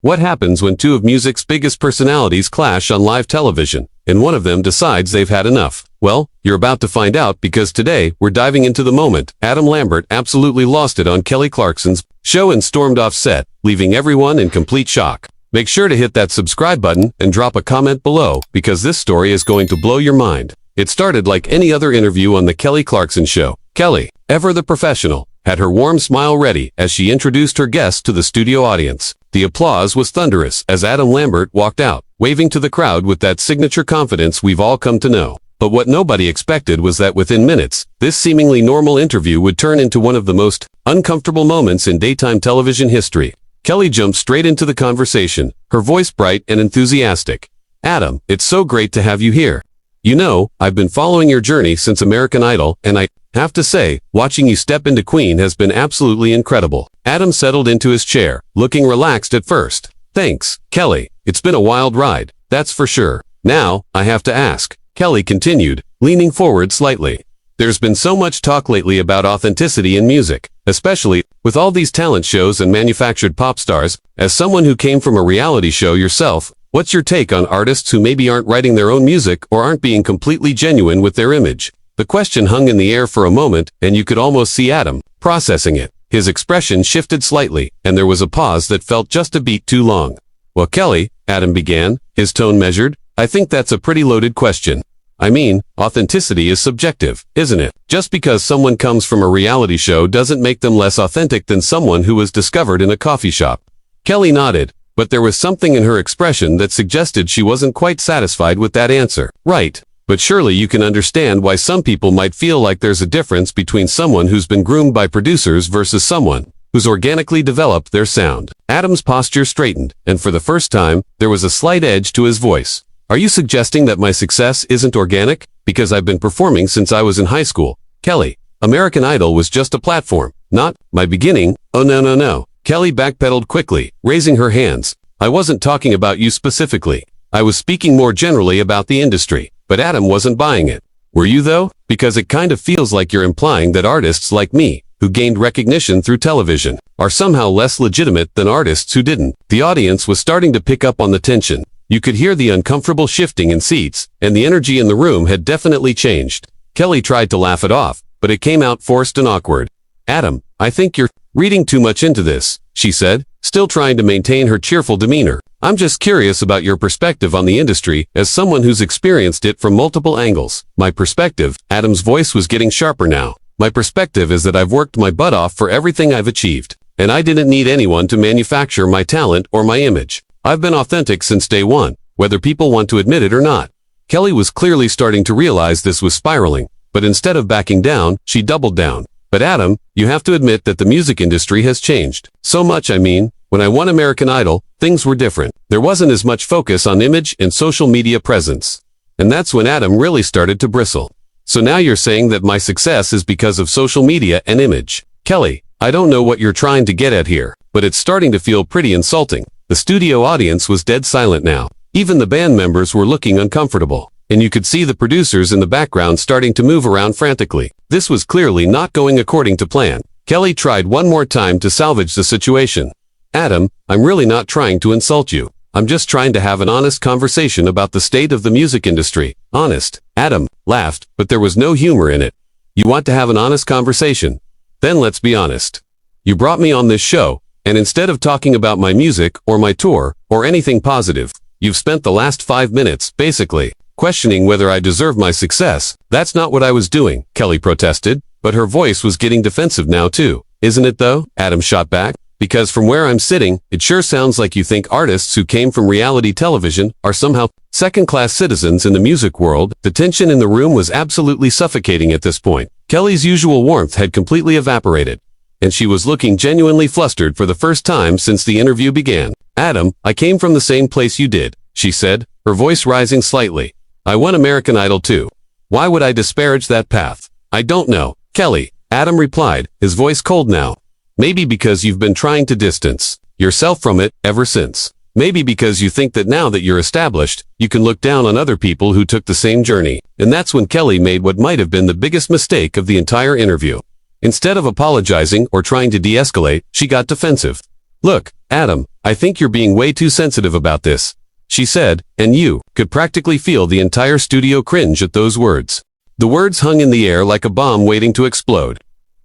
What happens when two of music's biggest personalities clash on live television, and one of them decides they've had enough? Well, you're about to find out because today, we're diving into the moment. Adam Lambert absolutely lost it on Kelly Clarkson's show and stormed off set, leaving everyone in complete shock. Make sure to hit that subscribe button and drop a comment below because this story is going to blow your mind. It started like any other interview on the Kelly Clarkson Show. Kelly, ever the professional, had her warm smile ready as she introduced her guest to the studio audience. The applause was thunderous as Adam Lambert walked out, waving to the crowd with that signature confidence we've all come to know. But what nobody expected was that within minutes, this seemingly normal interview would turn into one of the most uncomfortable moments in daytime television history. Kelly jumped straight into the conversation, her voice bright and enthusiastic. "Adam, it's so great to have you here. You know, I've been following your journey since American Idol, and I have to say, watching you step into Queen has been absolutely incredible." Adam settled into his chair, looking relaxed at first. "Thanks, Kelly. It's been a wild ride, that's for sure. Now, I have to ask," Kelly continued, leaning forward slightly. "There's been so much talk lately about authenticity in music, especially with all these talent shows and manufactured pop stars. As someone who came from a reality show yourself, what's your take on artists who maybe aren't writing their own music or aren't being completely genuine with their image?" The question hung in the air for a moment, and you could almost see Adam processing it. His expression shifted slightly, and there was a pause that felt just a beat too long. "Well, Kelly," Adam began, his tone measured, "I think that's a pretty loaded question. I mean, authenticity is subjective, isn't it? Just because someone comes from a reality show doesn't make them less authentic than someone who was discovered in a coffee shop." Kelly nodded, but there was something in her expression that suggested she wasn't quite satisfied with that answer. "Right. But surely you can understand why some people might feel like there's a difference between someone who's been groomed by producers versus someone who's organically developed their sound." Adam's posture straightened, and for the first time, there was a slight edge to his voice. "Are you suggesting that my success isn't organic? Because I've been performing since I was in high school, Kelly. American Idol was just a platform, not my beginning." "Oh no. Kelly backpedaled quickly, raising her hands. "I wasn't talking about you specifically. I was speaking more generally about the industry." But Adam wasn't buying it. "Were you though? Because it kind of feels like you're implying that artists like me, who gained recognition through television, are somehow less legitimate than artists who didn't." The audience was starting to pick up on the tension. You could hear the uncomfortable shifting in seats, and the energy in the room had definitely changed. Kelly tried to laugh it off, but it came out forced and awkward. "Adam, I think you're reading too much into this," she said, still trying to maintain her cheerful demeanor. "I'm just curious about your perspective on the industry as someone who's experienced it from multiple angles." "My perspective," Adam's voice was getting sharper now. "My perspective is that I've worked my butt off for everything I've achieved, and I didn't need anyone to manufacture my talent or my image. I've been authentic since day one, whether people want to admit it or not." Kelly was clearly starting to realize this was spiraling, but instead of backing down, she doubled down. "But Adam, you have to admit that the music industry has changed. So much, I mean. When I won American Idol, things were different. There wasn't as much focus on image and social media presence." And that's when Adam really started to bristle. "So now you're saying that my success is because of social media and image?" "Kelly, I don't know what you're trying to get at here, but it's starting to feel pretty insulting." The studio audience was dead silent now. Even the band members were looking uncomfortable, and you could see the producers in the background starting to move around frantically. This was clearly not going according to plan. Kelly tried one more time to salvage the situation. "Adam, I'm really not trying to insult you. I'm just trying to have an honest conversation about the state of the music industry." "Honest?" Adam laughed, but there was no humor in it. "You want to have an honest conversation? Then let's be honest. You brought me on this show, and instead of talking about my music or my tour or anything positive, you've spent the last 5 minutes, basically, questioning whether I deserve my success." "That's not what I was doing," Kelly protested, but her voice was getting defensive now too. "Isn't it though?" Adam shot back. "Because from where I'm sitting, it sure sounds like you think artists who came from reality television are somehow second-class citizens in the music world." The tension in the room was absolutely suffocating at this point. Kelly's usual warmth had completely evaporated, and she was looking genuinely flustered for the first time since the interview began. "Adam, I came from the same place you did," she said, her voice rising slightly. "I won American Idol too. Why would I disparage that path?" "I don't know, Kelly," Adam replied, his voice cold now. "Maybe because you've been trying to distance yourself from it ever since. Maybe because you think that now that you're established, you can look down on other people who took the same journey." And that's when Kelly made what might have been the biggest mistake of the entire interview. Instead of apologizing or trying to de-escalate, she got defensive. "Look, Adam, I think you're being way too sensitive about this, she said, and you could practically feel the entire studio cringe at those words. The words hung in the air like a bomb waiting to explode.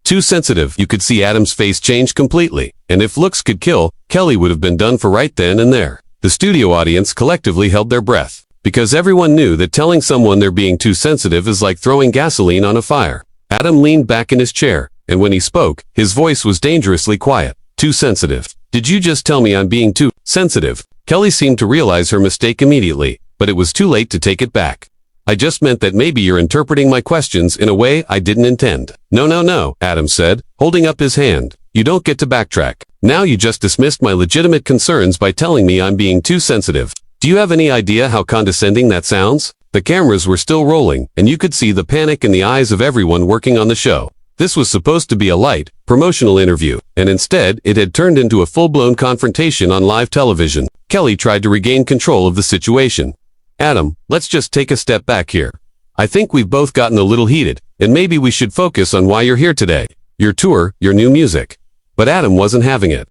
Too sensitive. You could see Adam's face change completely, and if looks could kill, Kelly would have been done for right then and there. The studio audience collectively held their breath, because everyone knew that telling someone they're being too sensitive is like throwing gasoline on a fire. Adam leaned back in his chair, and when he spoke, his voice was dangerously quiet. Too sensitive. Did you just tell me I'm being too sensitive? Kelly seemed to realize her mistake immediately, but it was too late to take it back. I just meant that maybe you're interpreting my questions in a way I didn't intend. No, Adam said, holding up his hand. You don't get to backtrack. Now you just dismissed my legitimate concerns by telling me I'm being too sensitive. Do you have any idea how condescending that sounds? The cameras were still rolling, and you could see the panic in the eyes of everyone working on the show. This was supposed to be a light, promotional interview, and instead, it had turned into a full-blown confrontation on live television. Kelly tried to regain control of the situation. Adam, let's just take a step back here. I think we've both gotten a little heated, and maybe we should focus on why you're here today. Your tour, your new music. But Adam wasn't having it.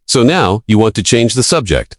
So now, you want to change the subject.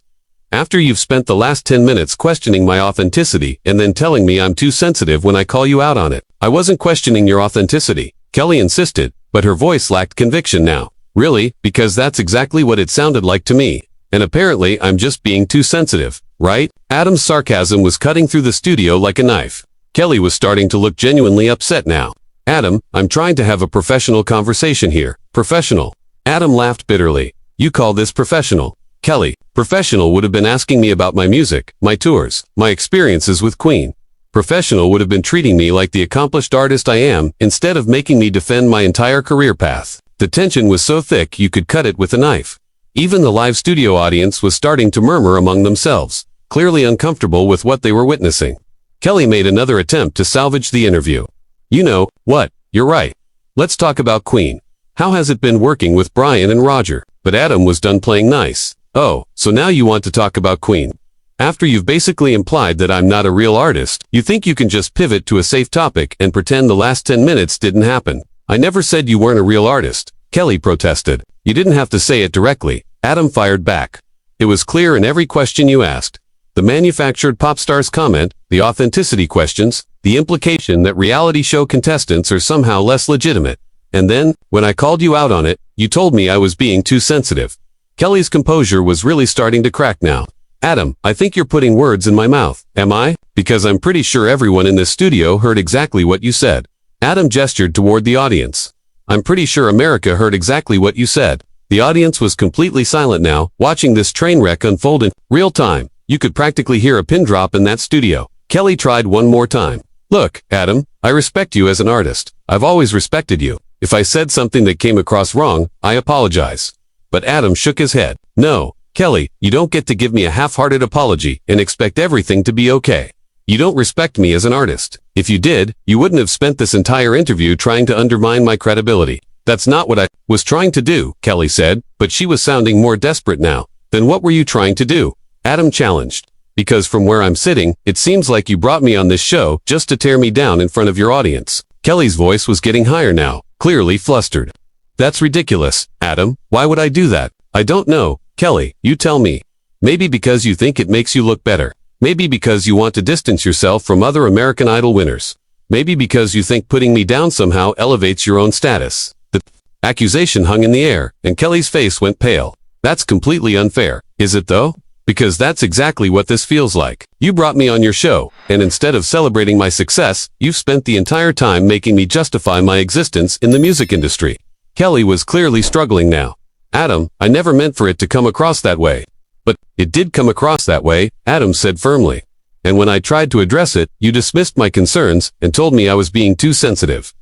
After you've spent the last 10 minutes questioning my authenticity and then telling me I'm too sensitive when I call you out on it. I wasn't questioning your authenticity, Kelly insisted, but her voice lacked conviction now. Really, because that's exactly what it sounded like to me. And apparently I'm just being too sensitive, right? Adam's sarcasm was cutting through the studio like a knife. Kelly was starting to look genuinely upset now. Adam, I'm trying to have a professional conversation here. Professional. Adam laughed bitterly. You call this professional? Kelly, professional would have been asking me about my music, my tours, my experiences with Queen. Professional would have been treating me like the accomplished artist I am, instead of making me defend my entire career path. The tension was so thick you could cut it with a knife. Even the live studio audience was starting to murmur among themselves, clearly uncomfortable with what they were witnessing. Kelly made another attempt to salvage the interview. You know what? You're right. Let's talk about Queen. How has it been working with Brian and Roger? But Adam was done playing nice. Oh, so now you want to talk about Queen. After you've basically implied that I'm not a real artist, you think you can just pivot to a safe topic and pretend the last 10 minutes didn't happen. I never said you weren't a real artist, Kelly protested. You didn't have to say it directly, Adam fired back. It was clear in every question you asked. The manufactured pop star's comment, the authenticity questions, the implication that reality show contestants are somehow less legitimate. And then, when I called you out on it, you told me I was being too sensitive. Kelly's composure was really starting to crack now. Adam, I think you're putting words in my mouth. Am I? Because I'm pretty sure everyone in this studio heard exactly what you said. Adam gestured toward the audience. I'm pretty sure America heard exactly what you said. The audience was completely silent now, watching this train wreck unfold in real time. You could practically hear a pin drop in that studio. Kelly tried one more time. Look, Adam, I respect you as an artist. I've always respected you. If I said something that came across wrong, I apologize. But Adam shook his head. No, Kelly, you don't get to give me a half-hearted apology and expect everything to be okay. You don't respect me as an artist. If you did, you wouldn't have spent this entire interview trying to undermine my credibility. That's not what I was trying to do, Kelly said, but she was sounding more desperate now. Then what were you trying to do? Adam challenged. Because from where I'm sitting, it seems like you brought me on this show just to tear me down in front of your audience. Kelly's voice was getting higher now, clearly flustered. That's ridiculous, Adam. Why would I do that? I don't know. Kelly, you tell me. Maybe because you think it makes you look better. Maybe because you want to distance yourself from other American Idol winners. Maybe because you think putting me down somehow elevates your own status. The accusation hung in the air, and Kelly's face went pale. That's completely unfair. Is it though? Because that's exactly what this feels like. You brought me on your show, and instead of celebrating my success, you've spent the entire time making me justify my existence in the music industry. Kelly was clearly struggling now. Adam, I never meant for it to come across that way. But it did come across that way, Adam said firmly. And when I tried to address it, you dismissed my concerns and told me I was being too sensitive.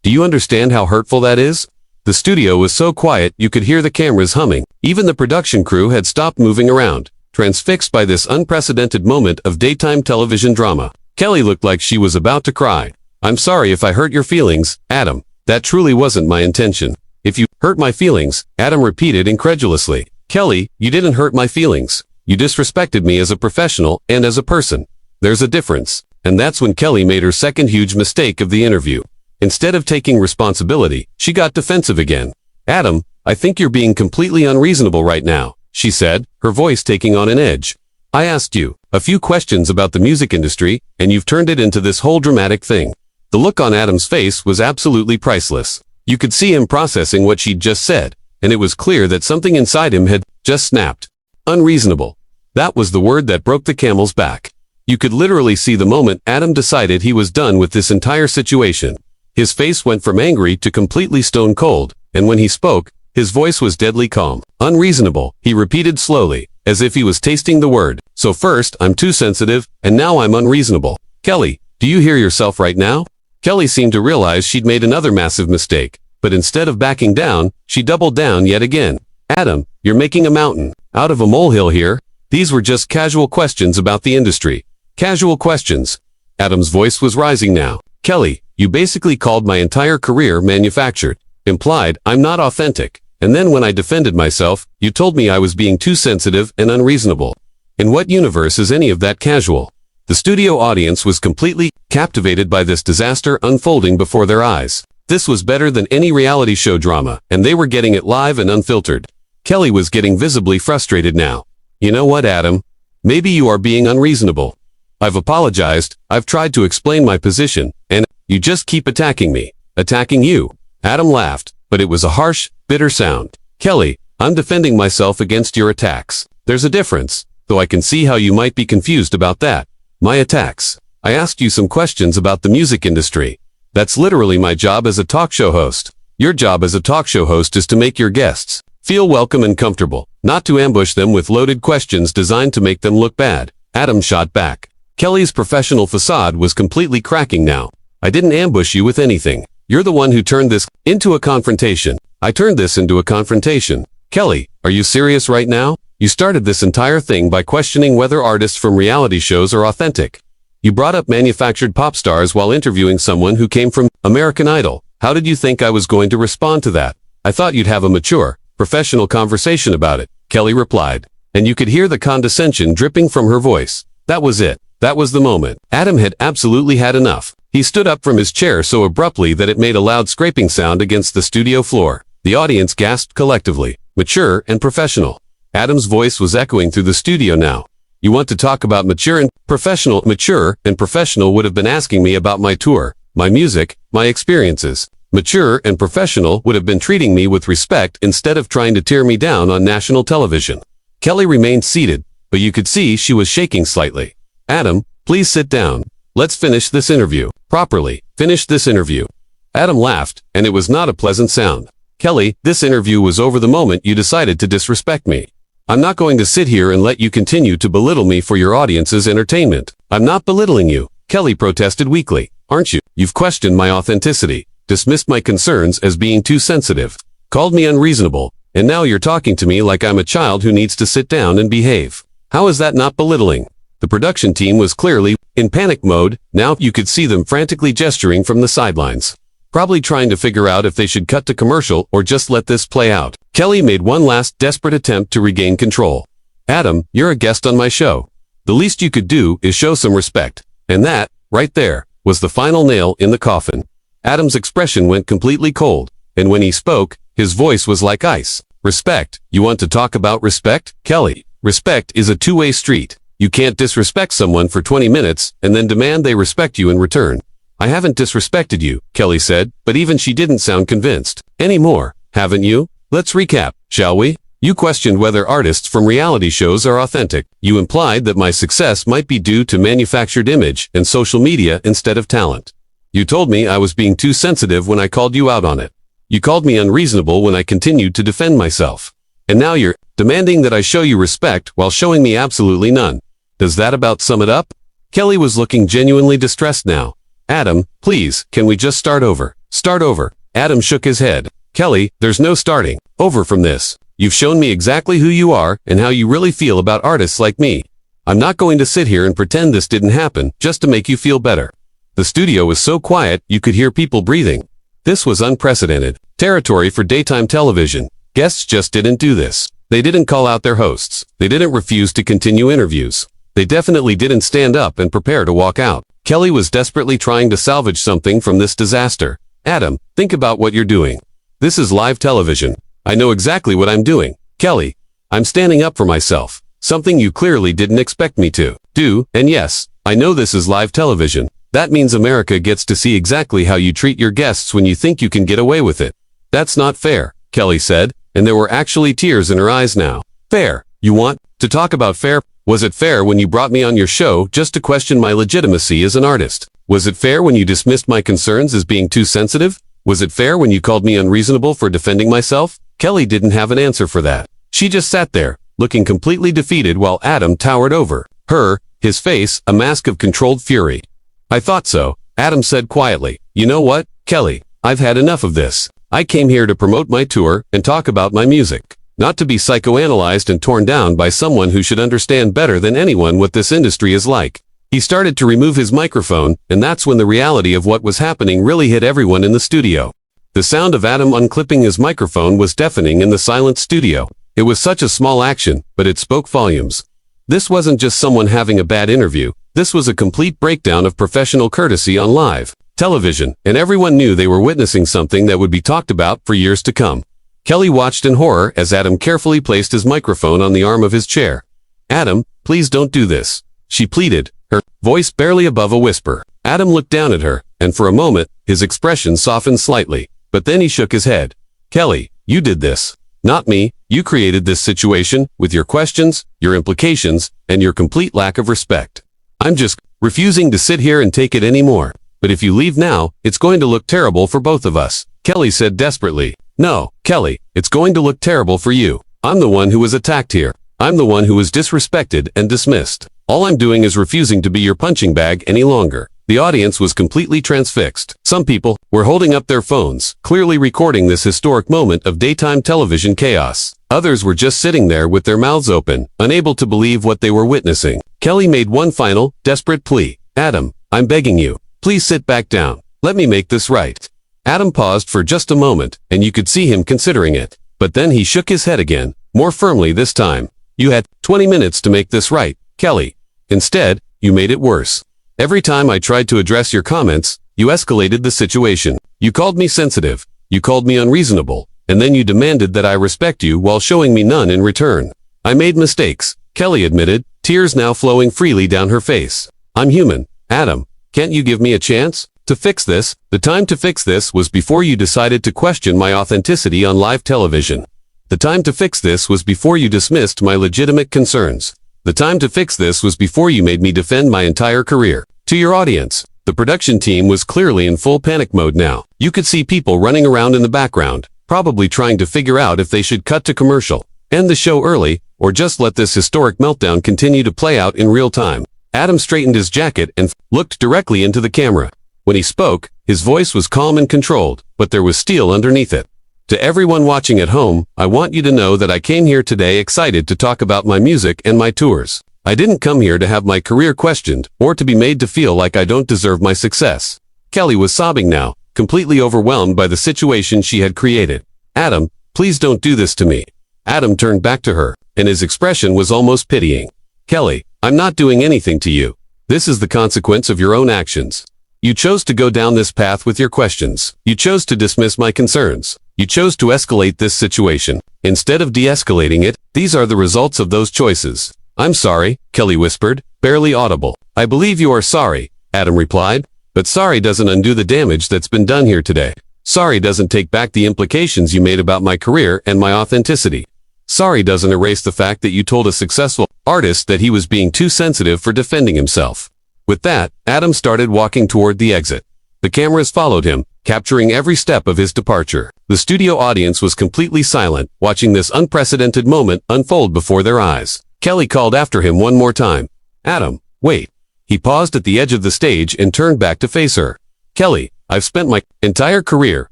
Do you understand how hurtful that is? The studio was so quiet you could hear the cameras humming. Even the production crew had stopped moving around, transfixed by this unprecedented moment of daytime television drama. Kelly looked like she was about to cry. I'm sorry if I hurt your feelings, Adam. That truly wasn't my intention. If you hurt my feelings, Adam repeated incredulously. Kelly, you didn't hurt my feelings. You disrespected me as a professional and as a person. There's a difference. And that's when Kelly made her second huge mistake of the interview. Instead of taking responsibility, she got defensive again. Adam, I think you're being completely unreasonable right now, she said, her voice taking on an edge. I asked you a few questions about the music industry, and you've turned it into this whole dramatic thing. The look on Adam's face was absolutely priceless. You could see him processing what she'd just said, and it was clear that something inside him had just snapped. Unreasonable. That was the word that broke the camel's back. You could literally see the moment Adam decided he was done with this entire situation. His face went from angry to completely stone cold, and when he spoke, his voice was deadly calm. Unreasonable, he repeated slowly, as if he was tasting the word. So first, I'm too sensitive, and now I'm unreasonable. Kelly, do you hear yourself right now? Kelly seemed to realize she'd made another massive mistake, but instead of backing down, she doubled down yet again. Adam, you're making a mountain out of a molehill here. These were just casual questions about the industry. Casual questions. Adam's voice was rising now. Kelly, you basically called my entire career manufactured. Implied I'm not authentic. And then when I defended myself, you told me I was being too sensitive and unreasonable. In what universe is any of that casual? The studio audience was completely captivated by this disaster unfolding before their eyes. This was better than any reality show drama, and they were getting it live and unfiltered. Kelly was getting visibly frustrated now. You know what, Adam? Maybe you are being unreasonable. I've apologized, I've tried to explain my position, and you just keep attacking me. Attacking you. Adam laughed, but it was a harsh, bitter sound. Kelly, I'm defending myself against your attacks. There's a difference, though I can see how you might be confused about that. My attacks. I asked you some questions about the music industry. That's literally my job as a talk show host. Your job as a talk show host is to make your guests feel welcome and comfortable, not to ambush them with loaded questions designed to make them look bad. Adam shot back. Kelly's professional facade was completely cracking now. I didn't ambush you with anything. You're the one who turned this into a confrontation. I turned this into a confrontation. Kelly, are you serious right now? You started this entire thing by questioning whether artists from reality shows are authentic. You brought up manufactured pop stars while interviewing someone who came from American Idol. How did you think I was going to respond to that? I thought you'd have a mature, professional conversation about it, Kelly replied. And you could hear the condescension dripping from her voice. That was it. That was the moment. Adam had absolutely had enough. He stood up from his chair so abruptly that it made a loud scraping sound against the studio floor. The audience gasped collectively. Mature and professional. Adam's voice was echoing through the studio now. You want to talk about mature and professional? Mature and professional would have been asking me about my tour, my music, my experiences. Mature and professional would have been treating me with respect instead of trying to tear me down on national television. Kelly remained seated, but you could see she was shaking slightly. Adam, please sit down. Let's finish this interview. Properly. Finish this interview. Adam laughed, and it was not a pleasant sound. Kelly, this interview was over the moment you decided to disrespect me. I'm not going to sit here and let you continue to belittle me for your audience's entertainment. I'm not belittling you, Kelly protested weakly. Aren't you? You've questioned my authenticity, dismissed my concerns as being too sensitive, called me unreasonable, and now you're talking to me like I'm a child who needs to sit down and behave. How is that not belittling? The production team was clearly in panic mode. Now you could see them frantically gesturing from the sidelines, probably trying to figure out if they should cut to commercial or just let this play out. Kelly made one last desperate attempt to regain control. Adam, you're a guest on my show. The least you could do is show some respect. And that, right there, was the final nail in the coffin. Adam's expression went completely cold, and when he spoke, his voice was like ice. Respect? You want to talk about respect? Kelly, respect is a two-way street. You can't disrespect someone for 20 minutes and then demand they respect you in return. I haven't disrespected you, Kelly said, but even she didn't sound convinced. Anymore, haven't you? Let's recap, shall we? You questioned whether artists from reality shows are authentic. You implied that my success might be due to manufactured image and social media instead of talent. You told me I was being too sensitive when I called you out on it. You called me unreasonable when I continued to defend myself. And now you're demanding that I show you respect while showing me absolutely none. Does that about sum it up? Kelly was looking genuinely distressed now. Adam, please, can we just start over? Start over. Adam shook his head. Kelly, there's no starting over from this. You've shown me exactly who you are and how you really feel about artists like me. I'm not going to sit here and pretend this didn't happen just to make you feel better. The studio was so quiet you could hear people breathing. This was unprecedented territory for daytime television. Guests just didn't do this. They didn't call out their hosts. They didn't refuse to continue interviews. They definitely didn't stand up and prepare to walk out. Kelly was desperately trying to salvage something from this disaster. Adam, think about what you're doing. This is live television. I know exactly what I'm doing. Kelly, I'm standing up for myself. Something you clearly didn't expect me to do, and yes, I know this is live television. That means America gets to see exactly how you treat your guests when you think you can get away with it. That's not fair, Kelly said, and there were actually tears in her eyes now. Fair? You want to talk about fair? Was it fair when you brought me on your show just to question my legitimacy as an artist? Was it fair when you dismissed my concerns as being too sensitive? Was it fair when you called me unreasonable for defending myself? Kelly didn't have an answer for that. She just sat there, looking completely defeated while Adam towered over her, his face a mask of controlled fury. I thought so, Adam said quietly. You know what, Kelly? I've had enough of this. I came here to promote my tour and talk about my music, not to be psychoanalyzed and torn down by someone who should understand better than anyone what this industry is like. He started to remove his microphone, and that's when the reality of what was happening really hit everyone in the studio. The sound of Adam unclipping his microphone was deafening in the silent studio. It was such a small action, but it spoke volumes. This wasn't just someone having a bad interview. This was a complete breakdown of professional courtesy on live television, and everyone knew they were witnessing something that would be talked about for years to come. Kelly watched in horror as Adam carefully placed his microphone on the arm of his chair. Adam, please don't do this, she pleaded, her voice barely above a whisper. Adam looked down at her, and for a moment, his expression softened slightly, but then he shook his head. Kelly, you did this. Not me. You created this situation with your questions, your implications, and your complete lack of respect. I'm just refusing to sit here and take it anymore. But if you leave now, it's going to look terrible for both of us, Kelly said desperately. No, Kelly, it's going to look terrible for you. I'm the one who was attacked here. I'm the one who was disrespected and dismissed. All I'm doing is refusing to be your punching bag any longer. The audience was completely transfixed. Some people were holding up their phones, clearly recording this historic moment of daytime television chaos. Others were just sitting there with their mouths open, unable to believe what they were witnessing. Kelly made one final, desperate plea. Adam, I'm begging you. Please sit back down. Let me make this right. Adam paused for just a moment, and you could see him considering it. But then he shook his head again, more firmly this time. You had 20 minutes to make this right, Kelly. Instead, you made it worse. Every time I tried to address your comments, you escalated the situation. You called me sensitive. You called me unreasonable. And then you demanded that I respect you while showing me none in return. I made mistakes, Kelly admitted, tears now flowing freely down her face. I'm human. Adam, can't you give me a chance to fix this? The time to fix this was before you decided to question my authenticity on live television. The time to fix this was before you dismissed my legitimate concerns. The time to fix this was before you made me defend my entire career. To your audience, the production team was clearly in full panic mode now. You could see people running around in the background, probably trying to figure out if they should cut to commercial, end the show early, or just let this historic meltdown continue to play out in real time. Adam straightened his jacket and looked directly into the camera. When he spoke, his voice was calm and controlled, but there was steel underneath it. To everyone watching at home, I want you to know that I came here today excited to talk about my music and my tours. I didn't come here to have my career questioned, or to be made to feel like I don't deserve my success. Kelly was sobbing now, completely overwhelmed by the situation she had created. Adam, please don't do this to me. Adam turned back to her, and his expression was almost pitying. Kelly, I'm not doing anything to you. This is the consequence of your own actions. You chose to go down this path with your questions. You chose to dismiss my concerns. You chose to escalate this situation. Instead of de-escalating it, these are the results of those choices. I'm sorry, Kelly whispered, barely audible. I believe you are sorry, Adam replied. But sorry doesn't undo the damage that's been done here today. Sorry doesn't take back the implications you made about my career and my authenticity. Sorry doesn't erase the fact that you told a successful artist that he was being too sensitive for defending himself. With that, Adam started walking toward the exit. The cameras followed him, capturing every step of his departure. The studio audience was completely silent, watching this unprecedented moment unfold before their eyes. Kelly called after him one more time. Adam, wait. He paused at the edge of the stage and turned back to face her. Kelly, I've spent my entire career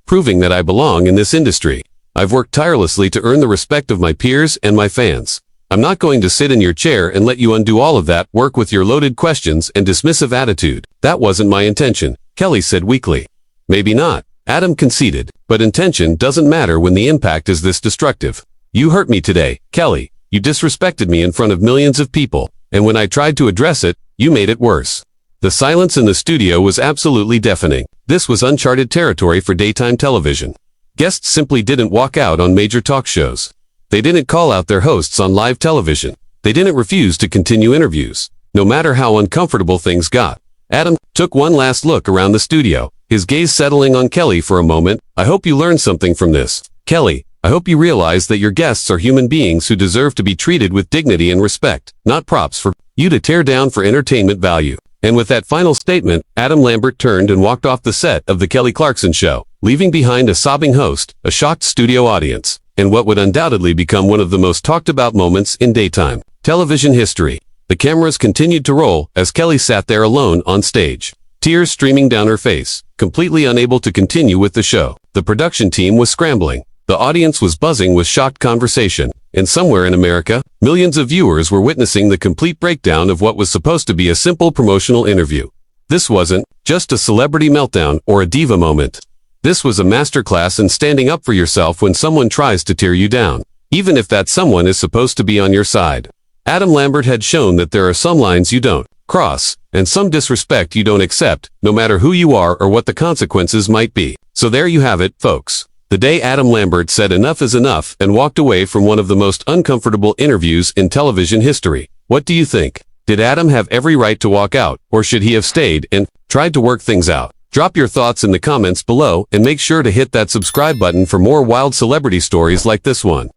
proving that I belong in this industry. I've worked tirelessly to earn the respect of my peers and my fans. I'm not going to sit in your chair and let you undo all of that work with your loaded questions and dismissive attitude. That wasn't my intention, Kelly said weakly. Maybe not, Adam conceded, but intention doesn't matter when the impact is this destructive. You hurt me today, Kelly. You disrespected me in front of millions of people, and when I tried to address it, you made it worse. The silence in the studio was absolutely deafening. This was uncharted territory for daytime television. Guests simply didn't walk out on major talk shows. They didn't call out their hosts on live television. They didn't refuse to continue interviews, no matter how uncomfortable things got. Adam took one last look around the studio, his gaze settling on Kelly for a moment. I hope you learned something from this. Kelly, I hope you realize that your guests are human beings who deserve to be treated with dignity and respect, not props for you to tear down for entertainment value. And with that final statement, Adam Lambert turned and walked off the set of the Kelly Clarkson Show, leaving behind a sobbing host, a shocked studio audience, and what would undoubtedly become one of the most talked about moments in daytime television history. The cameras continued to roll as Kelly sat there alone on stage, tears streaming down her face, completely unable to continue with the show. The production team was scrambling. The audience was buzzing with shocked conversation, and somewhere in America, millions of viewers were witnessing the complete breakdown of what was supposed to be a simple promotional interview. This wasn't just a celebrity meltdown or a diva moment. This was a masterclass in standing up for yourself when someone tries to tear you down, even if that someone is supposed to be on your side. Adam Lambert had shown that there are some lines you don't cross, and some disrespect you don't accept, no matter who you are or what the consequences might be. So there you have it, folks. The day Adam Lambert said enough is enough and walked away from one of the most uncomfortable interviews in television history. What do you think? Did Adam have every right to walk out, or should he have stayed and tried to work things out? Drop your thoughts in the comments below and make sure to hit that subscribe button for more wild celebrity stories like this one.